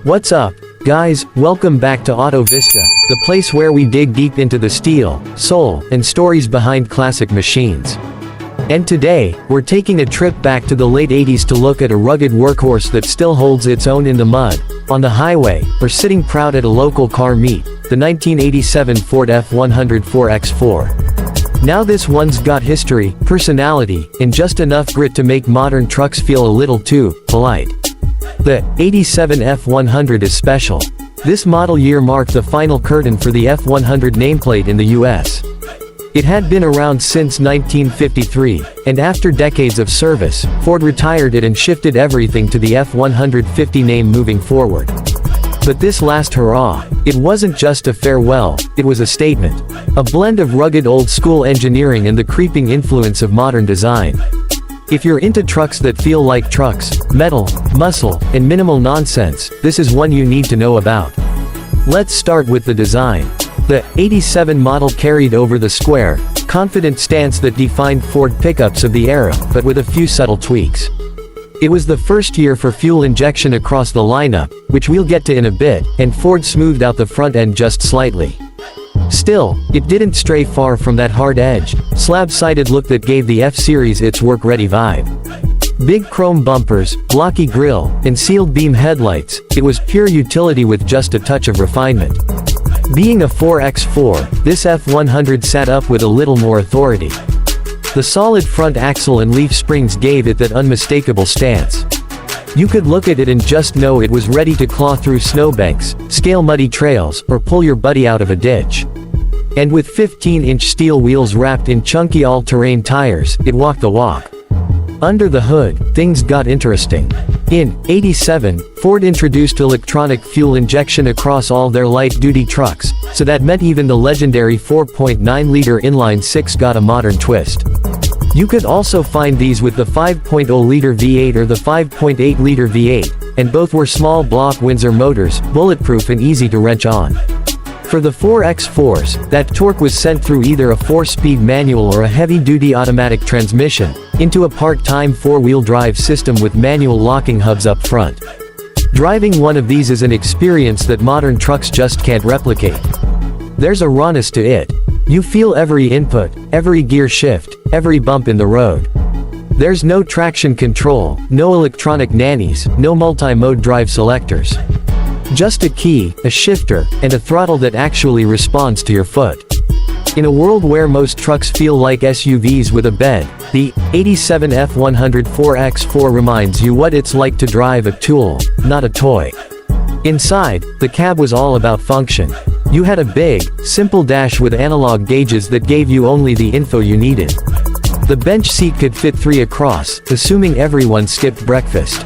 What's up, guys? Welcome back to Auto Vista, the place where we dig deep into the steel, soul, and stories behind classic machines. And today, we're taking a trip back to the late 80s to look at a rugged workhorse that still holds its own in the mud, on the highway, or sitting proud at a local car meet, the 1987 Ford F100 4x4. Now this one's got history, personality, and just enough grit to make modern trucks feel a little too polite. The 87 F100 is special. This model year marked the final curtain for the F100 nameplate in the US. It had been around since 1953, and after decades of service, Ford retired it and shifted everything to the F150 name moving forward. But this last hurrah, it wasn't just a farewell, it was a statement. A blend of rugged old-school engineering and the creeping influence of modern design. If you're into trucks that feel like trucks, metal, muscle, and minimal nonsense, this is one you need to know about. Let's start with the design. The 87 model carried over the square, confident stance that defined Ford pickups of the era, but with a few subtle tweaks. It was the first year for fuel injection across the lineup, which we'll get to in a bit, and Ford smoothed out the front end just slightly. Still, it didn't stray far from that hard-edged, slab-sided look that gave the F-Series its work-ready vibe. Big chrome bumpers, blocky grille, and sealed beam headlights, it was pure utility with just a touch of refinement. Being a 4x4, this F100 sat up with a little more authority. The solid front axle and leaf springs gave it that unmistakable stance. You could look at it and just know it was ready to claw through snowbanks, scale muddy trails, or pull your buddy out of a ditch. And with 15-inch steel wheels wrapped in chunky all-terrain tires, it walked the walk. Under the hood, things got interesting. In '87, Ford introduced electronic fuel injection across all their light-duty trucks, so that meant even the legendary 4.9-liter inline-six got a modern twist. You could also find these with the 5.0-liter V8 or the 5.8-liter V8, and both were small block Windsor motors, bulletproof and easy to wrench on. For the 4x4s, that torque was sent through either a 4-speed manual or a heavy-duty automatic transmission, into a part-time four-wheel drive system with manual locking hubs up front. Driving one of these is an experience that modern trucks just can't replicate. There's a rawness to it. You feel every input, every gear shift, every bump in the road. There's no traction control, no electronic nannies, no multi-mode drive selectors. Just a key, a shifter, and a throttle that actually responds to your foot. In a world where most trucks feel like SUVs with a bed, the 87 F100 4x4 reminds you what it's like to drive a tool, not a toy. Inside, the cab was all about function. You had a big, simple dash with analog gauges that gave you only the info you needed. The bench seat could fit 3 across, assuming everyone skipped breakfast.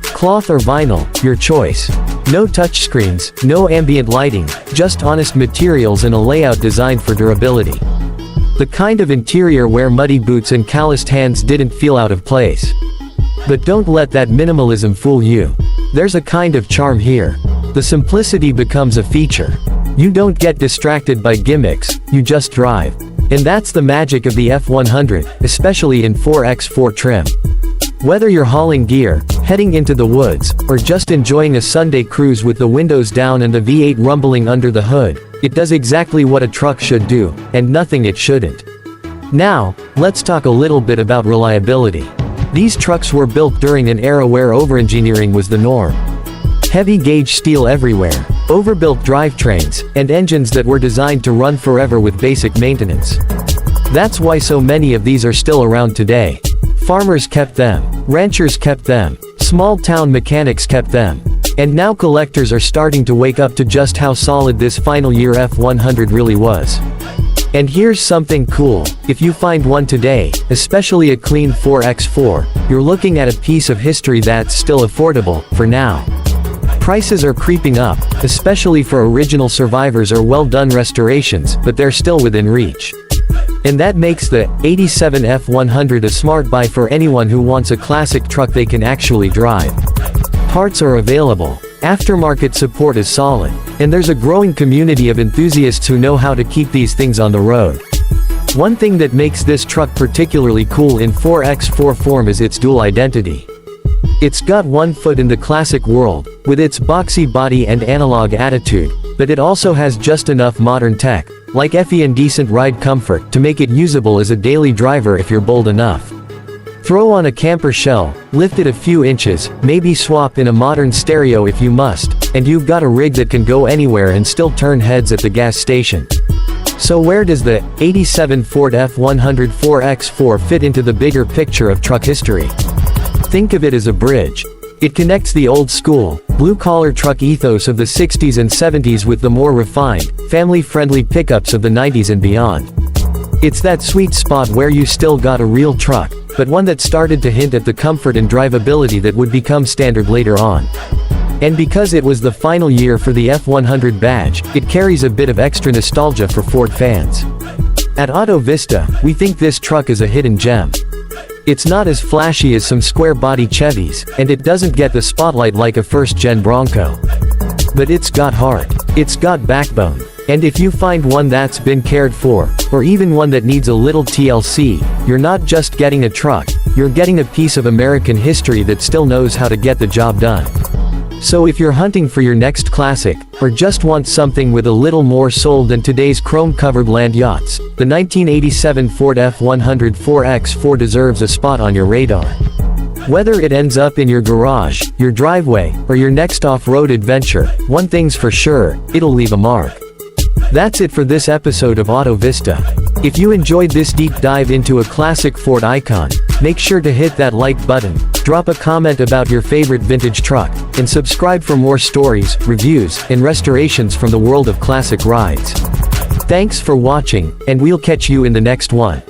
Cloth or vinyl, your choice. No touchscreens, no ambient lighting, just honest materials and a layout designed for durability. The kind of interior where muddy boots and calloused hands didn't feel out of place. But don't let that minimalism fool you. There's a kind of charm here. The simplicity becomes a feature. You don't get distracted by gimmicks, you just drive. And that's the magic of the F100, especially in 4x4 trim. Whether you're hauling gear, heading into the woods, or just enjoying a Sunday cruise with the windows down and the V8 rumbling under the hood, it does exactly what a truck should do, and nothing it shouldn't. Now, let's talk a little bit about reliability. These trucks were built during an era where overengineering was the norm. Heavy-gauge steel everywhere, overbuilt drivetrains, and engines that were designed to run forever with basic maintenance. That's why so many of these are still around today. Farmers kept them, ranchers kept them, small-town mechanics kept them. And now collectors are starting to wake up to just how solid this final year F100 really was. And here's something cool, if you find one today, especially a clean 4x4, you're looking at a piece of history that's still affordable, for now. Prices are creeping up, especially for original survivors or well-done restorations, but they're still within reach. And that makes the 87 F100 a smart buy for anyone who wants a classic truck they can actually drive. Parts are available, aftermarket support is solid, and there's a growing community of enthusiasts who know how to keep these things on the road. One thing that makes this truck particularly cool in 4x4 form is its dual identity. It's got one foot in the classic world, with its boxy body and analog attitude, but it also has just enough modern tech, like FE and decent ride comfort, to make it usable as a daily driver if you're bold enough. Throw on a camper shell, lift it a few inches, maybe swap in a modern stereo if you must, and you've got a rig that can go anywhere and still turn heads at the gas station. So where does the '87 Ford F100 4x4 fit into the bigger picture of truck history? Think of it as a bridge. It connects the old-school, blue-collar truck ethos of the 60s and 70s with the more refined, family-friendly pickups of the 90s and beyond. It's that sweet spot where you still got a real truck, but one that started to hint at the comfort and drivability that would become standard later on. And because it was the final year for the F100 badge, it carries a bit of extra nostalgia for Ford fans. At Auto Vista, we think this truck is a hidden gem. It's not as flashy as some square-body Chevys, and it doesn't get the spotlight like a first-gen Bronco. But it's got heart. It's got backbone. And if you find one that's been cared for, or even one that needs a little TLC, you're not just getting a truck, you're getting a piece of American history that still knows how to get the job done. So if you're hunting for your next classic, or just want something with a little more soul than today's chrome-covered land yachts, the 1987 Ford F100 4x4 deserves a spot on your radar. Whether it ends up in your garage, your driveway, or your next off-road adventure, one thing's for sure, it'll leave a mark. That's it for this episode of Auto Vista. If you enjoyed this deep dive into a classic Ford icon, make sure to hit that like button, drop a comment about your favorite vintage truck, and subscribe for more stories, reviews, and restorations from the world of classic rides. Thanks for watching, and we'll catch you in the next one.